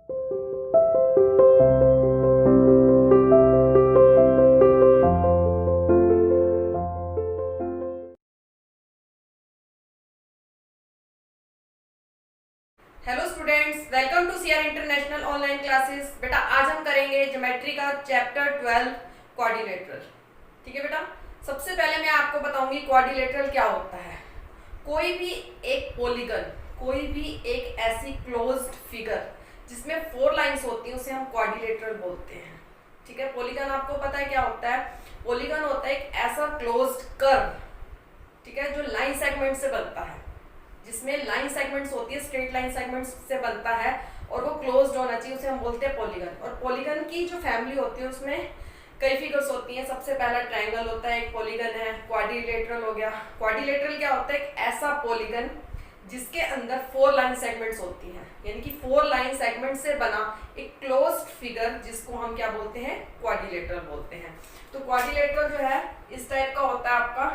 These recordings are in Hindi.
Hello students, welcome to CR international online classes. बेटा आज हम करेंगे ज्योमेट्री का चैप्टर 12 क्वाड्रिलेटरल। ठीक है बेटा, सबसे पहले मैं आपको बताऊंगी क्वाड्रिलेटरल क्या होता है। कोई भी एक पॉलीगन, कोई भी एक ऐसी क्लोज्ड फिगर जिसमें 4 लाइंस होती हैं उसे हम क्वाड्रिलेटरल बोलते हैं। ठीक है, पॉलीगन आपको पता है क्या होता है। पॉलीगन होता है एक ऐसा क्लोज्ड कर्व, ठीक है, जो लाइन सेगमेंट से बनता है, जिसमें लाइन सेगमेंट्स होती है, स्ट्रेट लाइन सेगमेंट्स से बनता है और वो क्लोज्ड होना चाहिए, उसे हम बोलते हैं पॉलीगन। और पॉलीगन की जो फैमिली होती है उसमें कई फिगर्स होती हैं। सबसे पहला ट्रायंगल होता है, एक पॉलीगन है। क्वाड्रिलेटरल हो गया। क्वाड्रिलेटरल क्या होता है, एक ऐसा पॉलीगन जिसके अंदर 4 लाइन सेगमेंट्स होती हैं, यानी कि 4 लाइन सेगमेंट से बना एक क्लोज्ड फिगर जिसको हम क्या बोलते हैं, क्वाड्रिलेटरल बोलते हैं। तो क्वाड्रिलेटरल जो है इस टाइप का होता है आपका।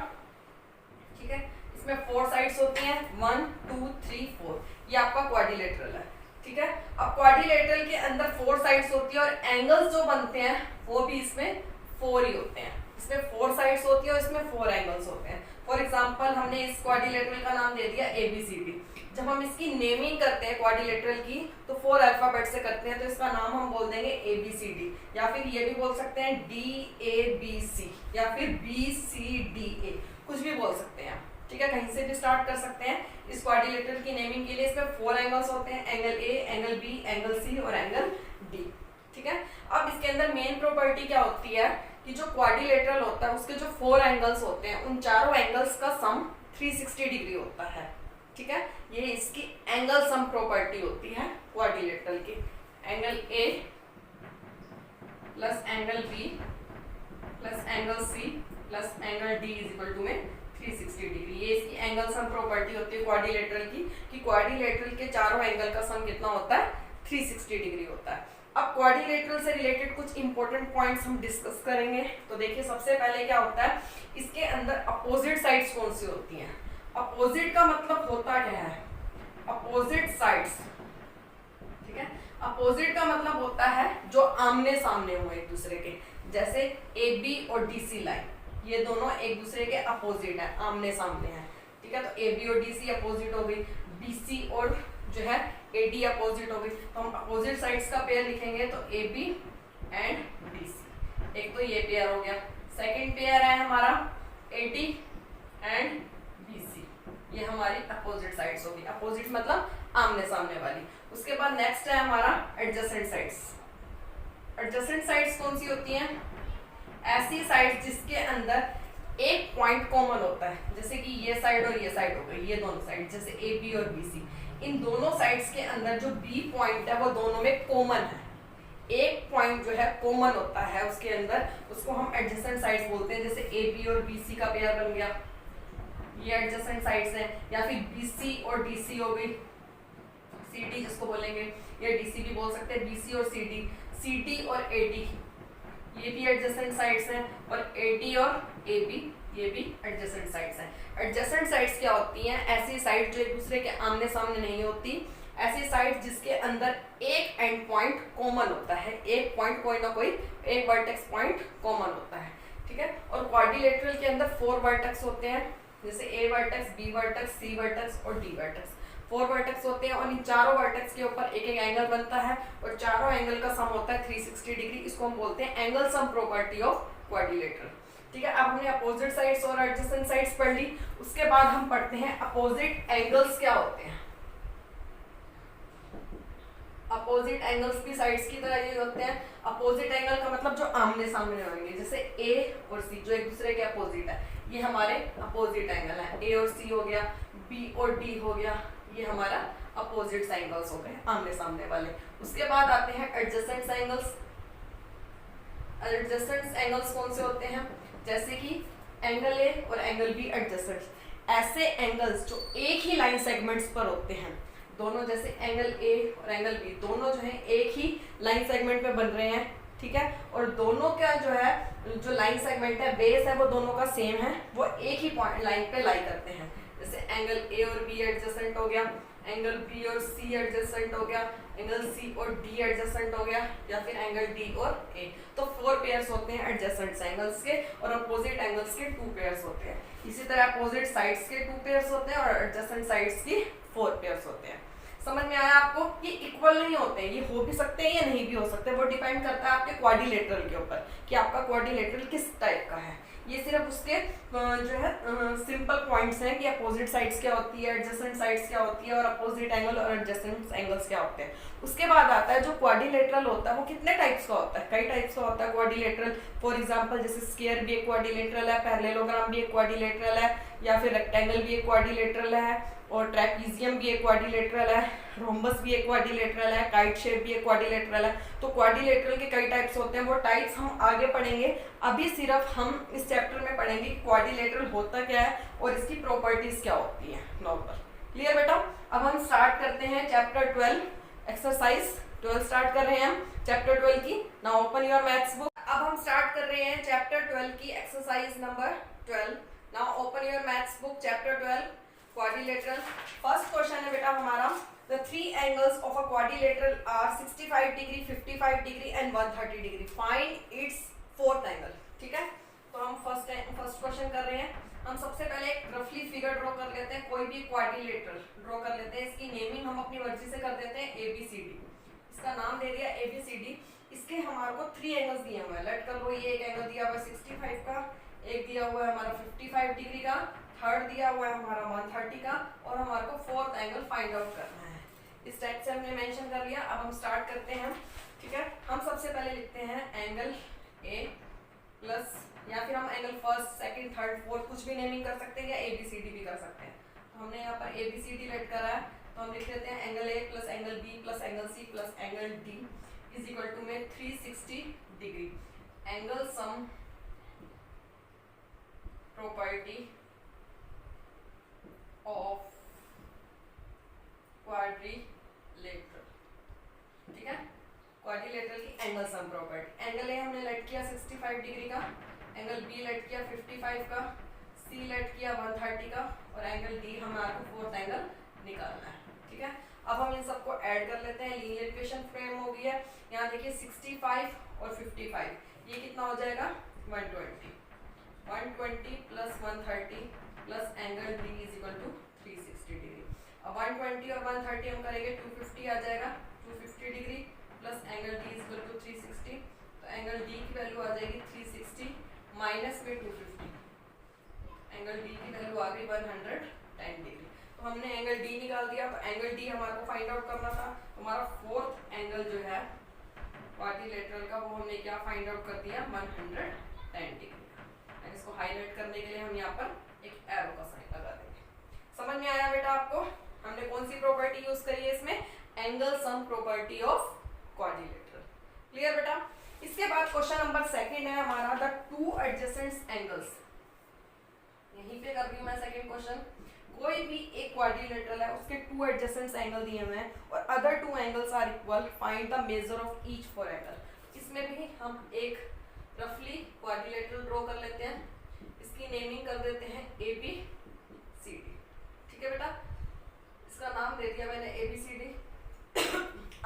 ठीक है, इसमें 4 साइड्स होती हैं, 1 2 3 4, ये आपका क्वाड्रिलेटरल है। ठीक है, अब क्वाड्रिलेटरल के अंदर 4 साइड्स होती है और एंगल्स जो बनते हैं वो भी इसमें 4 ही होते हैं। इसमें 4 साइड्स होती है और इसमें 4 एंगल्स होते हैं। फॉर एग्जांपल हमने इस क्वाड्रिलेटरल का नाम दे दिया ABCD। जब हम इसकी नेमिंग करते हैं क्वाड्रिलेटरल की तो 4 अल्फाबेट से करते हैं, तो इसका नाम हम बोल देंगे ABCD, या फिर ये भी बोल सकते हैं DABC, या फिर BCDA, कुछ भी बोल सकते हैं। ठीक है, कहीं से भी स्टार्ट कर सकते हैं इस क्वाड्रिलेटरल की नेमिंग के लिए। इसमें 4 एंगल्स होते हैं, angle A, angle B, angle C और एंगल D। ठीक है, अब इसके अंदर मेन प्रॉपर्टी क्या होती है कि जो क्वाड्रिलेटरल होता है उसके जो 4 एंगल्स होते हैं उन चारों एंगल्स का सम 360 डिग्री होता है। ठीक है, ये इसकी एंगल सम प्रॉपर्टी होती है क्वाड्रिलेटरल की। Angle A plus angle B plus angle C plus angle D is equal to में 360 डिग्री। ये इसकी एंगल सम प्रॉपर्टी होती है क्वाड्रिलेटरल की, कि क्वाड्रिलेटरल के चारों एंगल का सम कितना होता है, 360 डिग्री होता है। अब क्वाड्रिलेटरल से रिलेटेड कुछ इंपॉर्टेंट पॉइंट्स हम डिस्कस करेंगे। तो देखिए, सबसे पहले क्या होता है, इसके अंदर अपोजिट साइड्स कौन सी होती हैं। अपोजिट का मतलब होता क्या है, अपोजिट साइड्स। ठीक है, अपोजिट का मतलब होता है जो आमने सामने हो एक दूसरे के, जैसे AB और DC लाइन, ये दोनों एक दूसरे के अपोजिट है, आमने सामने है। ठीक है, तो AB और DC अपोजिट हो गई, BC और जो है AD अपोजिट हो गई। तो हम अपोजिट साइड्स का पेयर लिखेंगे तो AB एंड DC। एक तो ये पेयर हो गया। सेकंड पेयर है हमारा AD एंड BC, ये हमारी अपोजिट साइड्स होगी। अपोजिट मतलब आमने सामने वाली। उसके बाद नेक्स्ट है हमारा एडजेसेंट साइड्स। एडजेसेंट साइड्स कौन सी होती हैं, ऐसी साइड जिसके अंदर एक पॉइंट कॉमन होता है, जैसे कि ये साइड और ये साइड हो गई, ये दोनों साइड जैसे AB और BC। इन दोनों साइड्स के अंदर जो B पॉइंट है वो दोनों में कॉमन है। एक पॉइंट जो है कॉमन होता है उसके अंदर, उसको हम एडजेसेंट साइड्स बोलते हैं। जैसे AB और BC का पेयर बन गया, ये एडजेसेंट साइड्स हैं। या फिर BC और DC हो गई, CD जिसको बोलेंगे, या DC भी बोल सकते हैं, BC और CD और AD, ये भी एडजेसेंट साइड्स हैं। और AD और AB ये भी एडजेसेंट साइड्स हैं। एडजेसेंट साइड्स क्या होती हैं, ऐसी साइड जो एक दूसरे के आमने सामने नहीं होती, ऐसी साइड जिसके अंदर एक एंड पॉइंट कॉमन होता है, एक पॉइंट कोई ना कोई एक वर्टेक्स पॉइंट कॉमन होता है। ठीक है, और क्वाड्रिलेटरल के अंदर 4 वर्टेक्स होते हैं, जैसे A vertex, B vertex, C vertex और D वर्टेक्स। 4 वर्टेक्स होते हैं और इन चारों वर्टेक्स के ऊपर एक एक एंगल बनता है और चारों एंगल का सम होता है 360 डिग्री। इसको हम बोलते हैं angle sum property of quadrilateral. ठीक है, अब हमने अपोजिट साइड्स और एडजेसेंट साइड्स पढ़ ली। उसके बाद हम पढ़ते हैं अपोजिट एंगल्स क्या होते हैं। अपोजिट एंगल्स भी साइड्स की तरह ही होते हैं। अपोजिट एंगल का मतलब जो आमने सामने होंगे, जैसे A और C जो एक दूसरे के अपोजिट है, ये हमारे अपोजिट एंगल है। A और C हो गया, B और D हो गया, ये हमारा अपोजिट एंगल्स हो गए, आमने सामने वाले। उसके बाद आते हैं एडजेसेंट एंगल्स। एडजेसेंट एंगल्स कौन से होते हैं, जैसे कि एंगल A और एंगल B एडजेसेंट। ऐसे एंगल्स जो एक ही लाइन सेगमेंट्स पर होते हैं, दोनों जैसे एंगल A और एंगल B दोनों जो है एक ही लाइन सेगमेंट पे बन रहे हैं। ठीक है, और दोनों का जो है जो लाइन सेगमेंट है, बेस है, वो दोनों का सेम है, वो एक ही पॉइंट लाइन पे लाई करते हैं। जैसे एंगल A और B एडजेसेंट हो गया, एंगल बी और सी एडजेसेंट हो गया, एंगल सी और डी एडजेसेंट हो गया, या फिर एंगल डी और ए। तो 4 पेयर्स होते हैं एडजेसेंट एंगल्स के, और अपोजिट एंगल्स के 2 पेयर्स होते हैं। इसी तरह अपोजिट साइड्स के 2 पेयर्स होते हैं और एडजेसेंट साइड्स की 4 पेयर्स होते हैं। समझ में आया आपको? ये इक्वल नहीं होते हैं, ये हो भी सकते हैं या नहीं भी हो सकते, वो डिपेंड करता है आपके क्वाड्रिलेटरल के ऊपर कि आपका क्वाड्रिलेटरल किस टाइप का है। ये सिर्फ उसके जो है सिंपल पॉइंट्स हैं कि अपोजिट साइड्स क्या होती है, एडजेसेंट साइड्स क्या होती है, और अपोजिट एंगल और एडजेसेंट एंगल्स क्या होते हैं। उसके बाद आता है जो क्वाड्रिलेटरल होता है वो कितने टाइप्स का होता है, कई टाइप्स का होता है क्वाड्रिलेटरल। फॉर एग्जांपल जैसे स्क्वायर भी एक क्वाड्रिलेटरल है, पैरेललोग्राम भी एक क्वाड्रिलेटरल है, या फिर रेक्टेंगल भी एक क्वाड्रिलेटरल है, और ट्रैपीजियम भी एक क्वाड्रिलेटरल है, रोम्बस भी एक क्वाड्रिलेटरल है, काइट शेप भी एक क्वाड्रिलेटरल है। तो क्वाड्रिलेटरल के कई टाइप्स होते हैं, वो टाइप्स हम आगे पढ़ेंगे। अभी सिर्फ हम इस चैप्टर में पढ़ेंगे कि क्वाड्रिलेटरल होता क्या है और इसकी प्रॉपर्टीज क्या होती हैं नॉर्मल। क्लियर बेटा? अब हम स्टार्ट करते हैं चैप्टर 12 एक्सरसाइज 12 स्टार्ट कर रहे हैं हम चैप्टर 12 की। Now open your maths book. अब हम स्टार्ट कर रहे हैं चैप्टर 12 की exercise number 12। Now open your maths book chapter 12 quadrilateral. First question है बेटा हमारा, the three angles of a quadrilateral are 65 degree, 55 degree and 130 degree. Find its fourth angle. ठीक है, तो हम फर्स्ट क्वेश्चन कर रहे हैं। हम सबसे पहले एक रफली फिगर ड्रॉ कर लेते हैं, कोई भी क्वाड्रिलेटरल ड्रॉ कर लेते हैं। इसकी नेमिंग हम अपनी मर्जी से कर देते हैं ABCD। इसका नाम दे दिया ABCD। इसके हमारे को 3 एंगल्स दिए हुए हैं। लेट कर लो, ये एक एंगल दिया हुआ है 65 का, एक दिया हुआ है हमारा 55 डिग्री का, थर्ड दिया हुआ है हमारा 130 का, और हमारे को फोर्थ एंगल फाइंड आउट करना है। इस टाइप से हमने मेंशन कर लिया। अब हम स्टार्ट करते हैं। ठीक है, हम सबसे पहले लिखते हैं एंगल ए प्लस, या फिर हम angle first second third fourth कुछ भी नेमिंग कर सकते हैं, या ABCD भी कर सकते हैं। तो हमने यहाँ पर ABCD लेट करा है, तो हम लिख लेते हैं angle A plus angle B plus angle C plus angle D is equal to में 360 degree. Angle sum property of quadrilateral. ठीक है, क्वाड्रिलेटरल की angle sum property. Angle A हमने लेट किया 65 डिग्री का, एंगल बी लेट किया 55 का, सी लेट किया 130 का, और एंगल डी हमारे को फोर्थ एंगल निकालना है। ठीक है, अब हम इन सबको ऐड कर लेते हैं। लीनियर इक्वेशन फ्रेम हो गई है। यहाँ देखिए 65 और 55, ये कितना हो जाएगा 120 plus 130 plus angle D is equal to 360 degree. अब 120 और 130 हम करेंगे 250 आ जाएगा, 250 degree plus angle D is equal to 360। तो एंगल डी की वैल्यू आ जाएगी 360 माइनस में 250, एंगल डी की वैल्यू आ गई 110 डिग्री। तो हमने एंगल डी निकाल दिया। तो एंगल डी हमारे को फाइंड आउट करना था। हमारा फोर्थ एंगल जो है क्वाड्रिलेटरल का, वो हमने क्या फाइंड आउट कर दिया 110 डिग्री। इसको हाईलाइट करने के लिए हम यहाँ पर एक एरो का साइन लगा देंगे। समझ में आया बेटा आपको? हमने कौन सी प्रॉपर्टी यूज करी है इसमें? Angle sum property of quadrilateral. Clear बेटा? इसके बाद क्वेश्चन नंबर सेकंड है हमारा, द टू एडजेसेंट एंगल्स। यहीं पे कर रही हूं मैं सेकंड क्वेश्चन। कोई भी एक क्वाड्रिलेटरल है, उसके 2 एडजेसेंट एंगल दिए हुए हैं और other 2 angles are equal, find the measure of each for angle. इसमें भी हम एक रफली क्वाड्रिलेटरल ड्रॉ कर लेते हैं। इसकी नेमिंग कर देते हैं ABCD। ठीक है बेटा, इसका नाम दे दिया मैंने ABCD।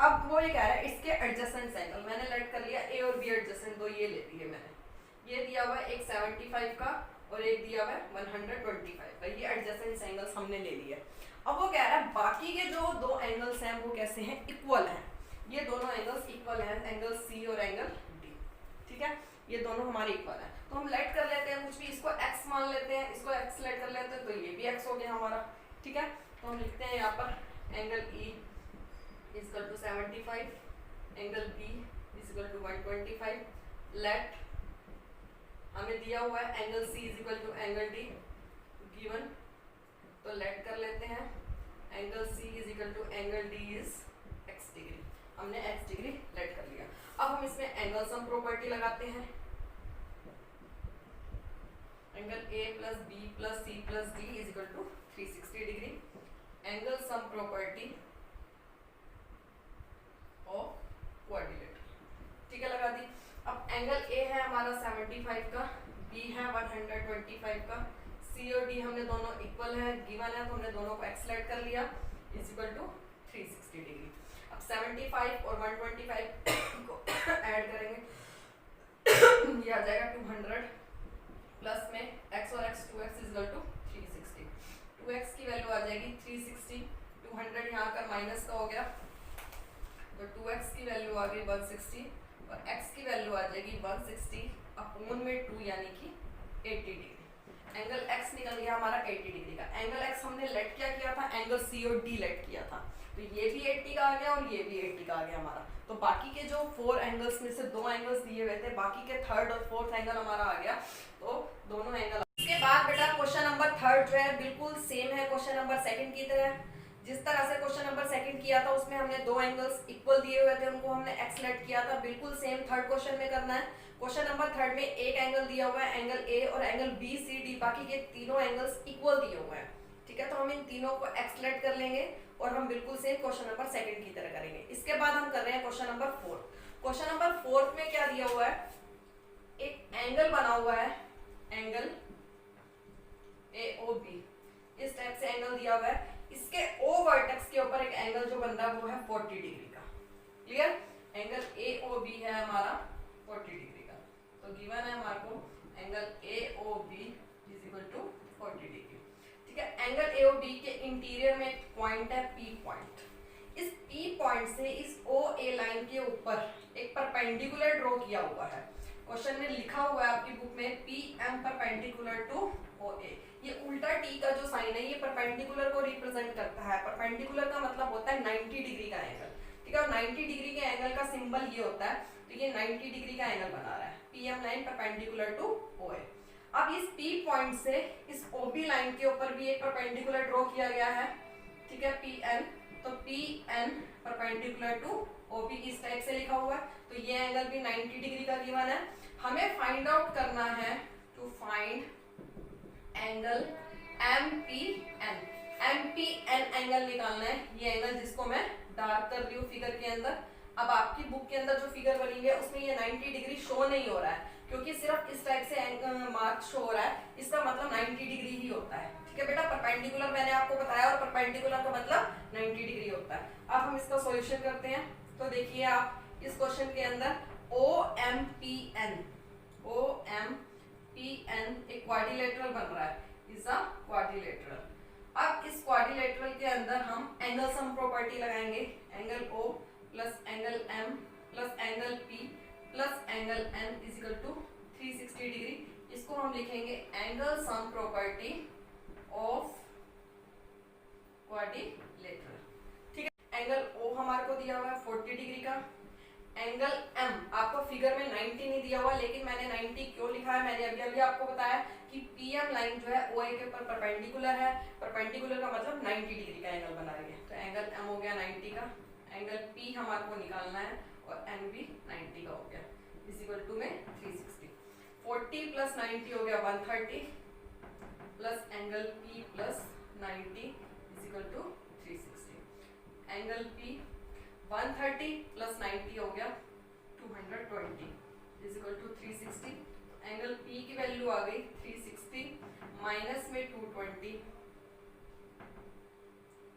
अब वो ये कह रहा है इसके एडजेसेंट एंगल, मैंने लेट कर लिया A और B एडजेसेंट, दो ये ले लिए मैंने। ये दिया हुआ है एक 75 का और एक दिया हुआ है 125 का, ये एडजेसेंट एंगल्स हमने ले लिए। अब वो कह रहा है बाकी के जो 2 एंगल्स हैं वो कैसे हैं, इक्वल हैं। ये दोनों एंगल्स इक्वल हैं, एंगल C और एंगल D। ठीक है, ये दोनों हमारे इक्वल हैं। तो हम लेट कर लेते हैं कुछ भी, इसको x मान लेते हैं, इसको x लेट कर लेते हैं, तो ये भी x हो गया हमारा। ठीक है, तो हम लिखते हैं यहाँ पर angle E is equal to 75, angle B is equal to 125। Let हमें दिया हुआ है angle C is equal to angle D given, तो लेट कर लेते हैं angle C is equal to angle D is x degree. हमने x डिग्री लेट कर लिया। अब हम इसमें एंगल सम प्रॉपर्टी लगाते हैं। Angle A plus B plus C plus D is equal to 360 degree. Angle sum property of quadrilateral. ठीक है, लगा दी। अब एंगल A है हमारा 75 का, B है 125 का, C और D हमने दोनों इक्वल है, गिवन है, तो हमने दोनों को x लेट कर लिया। Is equal to 360 degree. अब 75 और 125 को ऐड करेंगे, ये आ जाएगा 200 प्लस में x और x 2x is equal to 360। 2x की वैल्यू आ जाएगी 360, 200 यहाँ कर माइनस का हो गया तो 2x की वैल्यू आ गई 160 और x की वैल्यू आ जाएगी 160 अपोन में 2 यानी कि 80 डिग्री। एंगल x निकल गया हमारा 80 डिग्री का। एंगल x हमने लेट क्या किया था, एंगल C और D लेट किया था, तो ये भी 80 का आ गया और ये भी 80 का आ गया हमारा। तो बाकी के जो 4 एंगल्स में से 2 एंगल्स दिए हुए थे, बाकी के थर्ड और फोर्थ एंगल हमारा आ गया, तो दोनों एंगल। इसके बाद बेटा क्वेश्चन नंबर थर्ड जो है बिल्कुल सेम है क्वेश्चन नंबर सेकंड की तरह। जिस तरह से क्वेश्चन नंबर सेकंड किया था उसमें हमने 2 एंगल्स इक्वल दिए हुए थे, उनको हमने x लेट किया था, बिल्कुल सेम थर्ड क्वेश्चन में करना है। क्वेश्चन नंबर थर्ड में एक एंगल दिया हुआ है, एंगल A और एंगल BCD, बाकी के तीनों एंगल्स इक्वल दिए हुए हैं, ठीक है। तो हम इन तीनों को x लेट कर लेंगे और हम बिल्कुल सेम क्वेश्चन नंबर सेकंड की तरह करेंगे। इसके बाद हम कर रहे हैं question number fourth. Question number fourth में क्या दिया हुआ है, एक एंगल बना हुआ है, एंगल AOB, इस टाइप से एंगल दिया हुआ है। इसके O वर्टेक्स के ऊपर एक एंगल जो बन रहा है वो है 40 डिग्री का। क्लियर? एंगल AOB है हमारा 40 डिग्री का। तो गिवन है हमारे को angle AOB is equal to 40 degree, ठीक है। एंगल AOB के इंटीरियर में एक पॉइंट है P पॉइंट। इस P पॉइंट से इस OA लाइन के ऊपर एक परपेंडिकुलर ड्रॉ किया हुआ है। क्वेश्चन में लिखा हुआ है आपकी बुक में PM परपेंडिकुलर टू OA। ये उल्टा T का जो साइन है ये परपेंडिकुलर को रिप्रेजेंट करता है। परपेंडिकुलर का मतलब होता है 90 डिग्री का एंगल, ठीक है। और 90 डिग्री के एंगल का सिंबल ये होता है, तो ये 90 डिग्री का एंगल बना रहा है। PM line perpendicular to OA। अब इस P पॉइंट से इस OB लाइन के ऊपर भी एक परपेंडिकुलर ड्रॉ किया गया है, ठीक है, PN। तो PN परपेंडिकुलर टू OB इस टाइप से लिखा हुआ है, तो ये एंगल भी 90 डिग्री का गिवन है। हमें फाइंड आउट करना है, to find angle MPN। MPN angle निकालना है, ये एंगल जिसको मैं डार्क कर रही हूँ फिगर के अंदर। अब आपकी बुक के अंदर जो फिगर बनी है उसमें ये 90 डिग्री शो नहीं हो रहा है, क्योंकि सिर्फ इस टाइप से मार्क शो हो रहा है, इसका मतलब 90 डिग्री ही होता है, ठीक है बेटा। परपेंडिकुलर मैंने आपको बताया और परपेंडिकुलर का मतलब 90 डिग्री होता है। अब हम इसका सॉल्यूशन करते हैं। तो देखिए आप इस क्वेश्चन के अंदर OMPN एक क्वाड्रिलेटरल बन रहा है, इज अ क्वाड्रिलेटरल। अब इस क्वाड्रिलेटरल के अंदर हम एंगल सम प्रॉपर्टी लगाएंगे, angle O plus angle M plus angle P plus angle N is equal to 360 degree. इसको हम लिखेंगे angle sum property of quadrilateral, ठीक है। एंगल O हमारे को दिया हुआ है 40 डिग्री का। एंगल M आपको फिगर में 90 नहीं दिया हुआ, लेकिन मैंने 90 क्यों लिखा है, मैंने अभी आपको बताया कि PM लाइन जो है OA के ऊपर परपेंडिकुलर है। परपेंडिकुलर का मतलब 90 डिग्री का एंगल बना रही है, तो एंगल M हो गया 90 का। एंगल P हमारे को निकालना है और N भी 90 का हो गया, इज इक्वल टू में 360। 40 प्लस 90 हो गया 130 plus angle P plus 90 is equal to 360। Angle P 130 plus 90 हो गया 220 is equal to 360। Angle P की वैल्यू आ गई 360 माइनस में 220,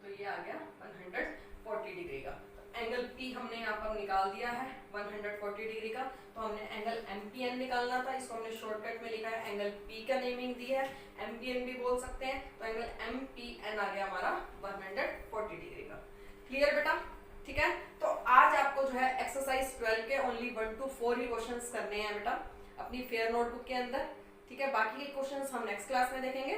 तो ये आ गया 140 डिग्री का। एंगल P हमने यहाँ पर निकाल दिया है 140 डिग्री का। तो हमने एंगल MPN निकालना था, इसको हमने शॉर्टकट में लिखा है, एंगल P का नेमिंग दी है, MPN भी बोल सकते हैं। तो एंगल MPN आ गया हमारा 140 डिग्री का। क्लियर बेटा? ठीक है। तो आज आपको जो है एक्सरसाइज 12 के ओनली 1 to 4 ही क्वेश्चंस करने हैं बेटा अपनी फेयर नोटबुक के अंदर, ठीक है। बाकी के क्वेश्चंस हम नेक्स्ट क्लास में देखेंगे।